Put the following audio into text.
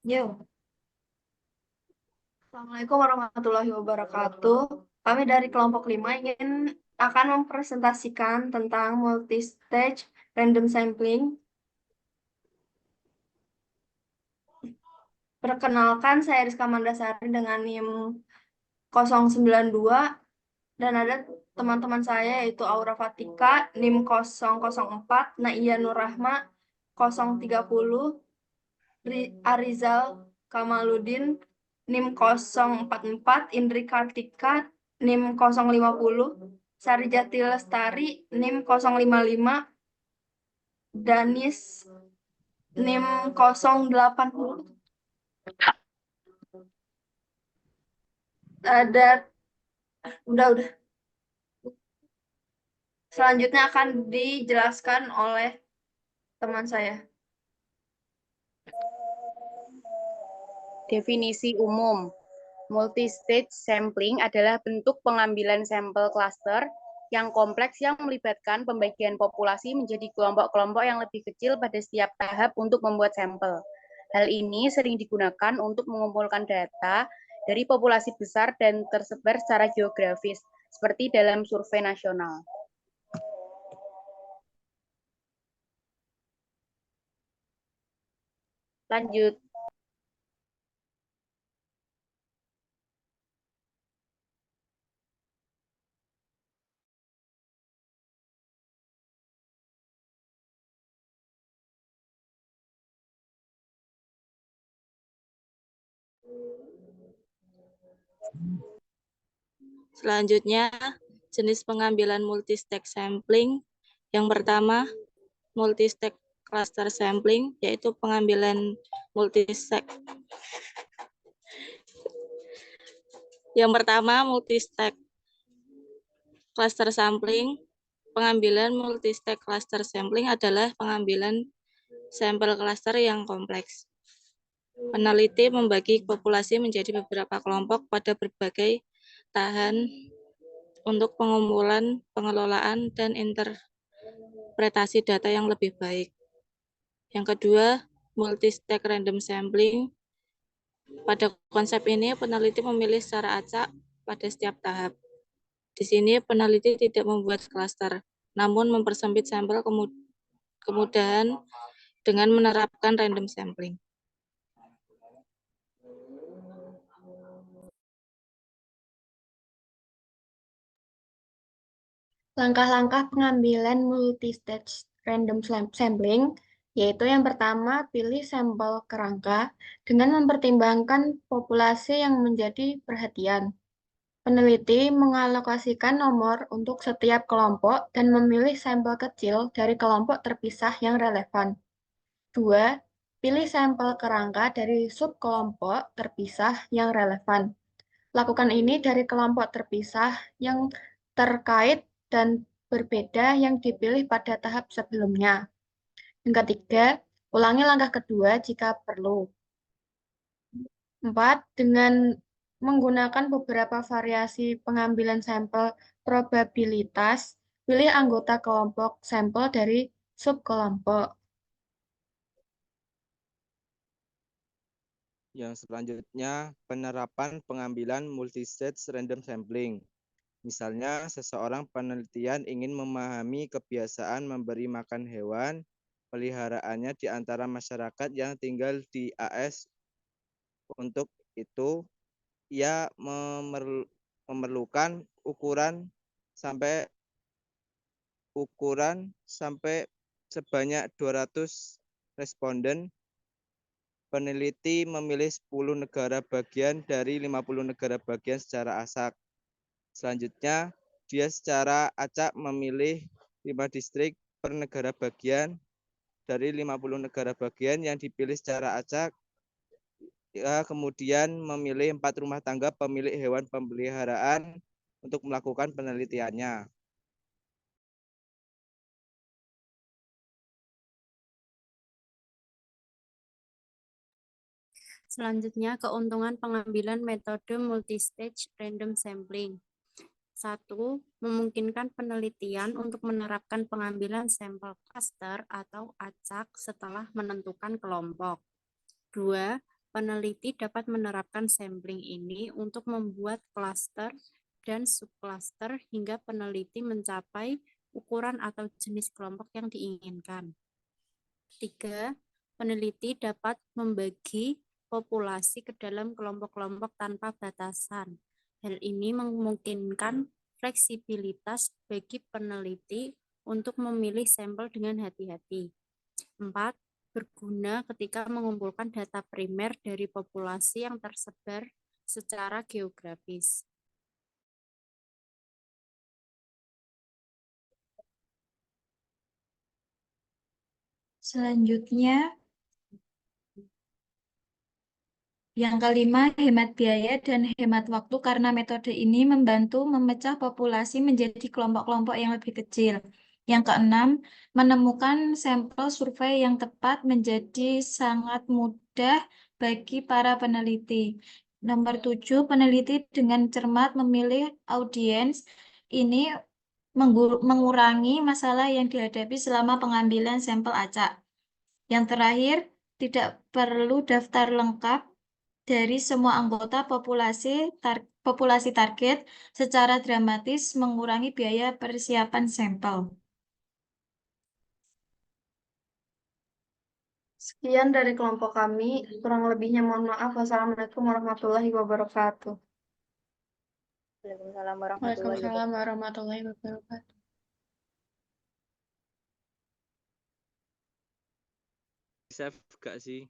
Yo, Assalamualaikum warahmatullahi wabarakatuh. Kami dari kelompok 5 akan mempresentasikan tentang multi-stage random sampling. Perkenalkan, saya Rizka Mandasari dengan NIM 092 dan ada teman-teman saya yaitu Aura Fatika NIM 004, Naia Nurrahma 030, Arizal Kamaludin NIM 044, Indri Kartika NIM 050, Sarijati Lestari NIM 055, Danis NIM 080. Ada udah. Selanjutnya akan dijelaskan oleh teman saya. Definisi umum. Multi-stage sampling adalah bentuk pengambilan sampel klaster yang kompleks yang melibatkan pembagian populasi menjadi kelompok-kelompok yang lebih kecil pada setiap tahap untuk membuat sampel. Hal ini sering digunakan untuk mengumpulkan data dari populasi besar dan tersebar secara geografis, seperti dalam survei nasional. Lanjut. Selanjutnya, jenis pengambilan multi-stage sampling. Yang pertama, multi-stage cluster sampling, yaitu pengambilan multi-stage. Yang pertama, multi-stage cluster sampling. Pengambilan multi-stage cluster sampling adalah pengambilan sampel cluster yang kompleks. Peneliti membagi populasi menjadi beberapa kelompok pada berbagai tahapan untuk pengumpulan, pengelolaan, dan interpretasi data yang lebih baik. Yang kedua, multi-stage random sampling. Pada konsep ini, peneliti memilih secara acak pada setiap tahap. Di sini, peneliti tidak membuat klaster, namun mempersempit sampel kemudahan dengan menerapkan random sampling. Langkah-langkah pengambilan multi-stage random sampling, yaitu yang pertama, pilih sampel kerangka dengan mempertimbangkan populasi yang menjadi perhatian. Peneliti mengalokasikan nomor untuk setiap kelompok dan memilih sampel kecil dari kelompok terpisah yang relevan. 2. Pilih sampel kerangka dari subkelompok terpisah yang relevan. Lakukan ini dari kelompok terpisah yang terkait dan berbeda yang dipilih pada tahap sebelumnya. Yang ketiga, ulangi langkah kedua jika perlu. 4. Dengan menggunakan beberapa variasi pengambilan sampel probabilitas, pilih anggota kelompok sampel dari subkelompok. Yang selanjutnya, penerapan pengambilan multi-stage random sampling. Misalnya, seseorang penelitian ingin memahami kebiasaan memberi makan hewan peliharaannya di antara masyarakat yang tinggal di AS. Untuk itu, ia memerlukan ukuran sampai sebanyak 200 responden. Peneliti memilih 10 negara bagian dari 50 negara bagian secara acak. Selanjutnya, dia secara acak memilih 5 distrik per negara bagian. Dari 50 negara bagian yang dipilih secara acak, dia kemudian memilih 4 rumah tangga pemilik hewan pemeliharaan untuk melakukan penelitiannya. Selanjutnya, keuntungan pengambilan metode multi-stage random sampling. 1. Memungkinkan penelitian untuk menerapkan pengambilan sampel cluster atau acak setelah menentukan kelompok. 2. Peneliti dapat menerapkan sampling ini untuk membuat klaster dan subklaster hingga peneliti mencapai ukuran atau jenis kelompok yang diinginkan. 3. Peneliti dapat membagi populasi ke dalam kelompok-kelompok tanpa batasan. Hal ini memungkinkan fleksibilitas bagi peneliti untuk memilih sampel dengan hati-hati. 4. Berguna ketika mengumpulkan data primer dari populasi yang tersebar secara geografis. Selanjutnya, yang kelima, hemat biaya dan hemat waktu karena metode ini membantu memecah populasi menjadi kelompok-kelompok yang lebih kecil. Yang keenam, menemukan sampel survei yang tepat menjadi sangat mudah bagi para peneliti. Nomor 7, peneliti dengan cermat memilih audiens. Ini mengurangi masalah yang dihadapi selama pengambilan sampel acak. Yang terakhir, tidak perlu daftar lengkap dari semua anggota populasi target secara dramatis mengurangi biaya persiapan sampel. Sekian dari kelompok kami. Kurang lebihnya mohon maaf. Wassalamualaikum warahmatullahi wabarakatuh. Waalaikumsalam warahmatullahi Waalaikumsalam wabarakatuh. warahmatullahi wabarakatuh. Save gak sih?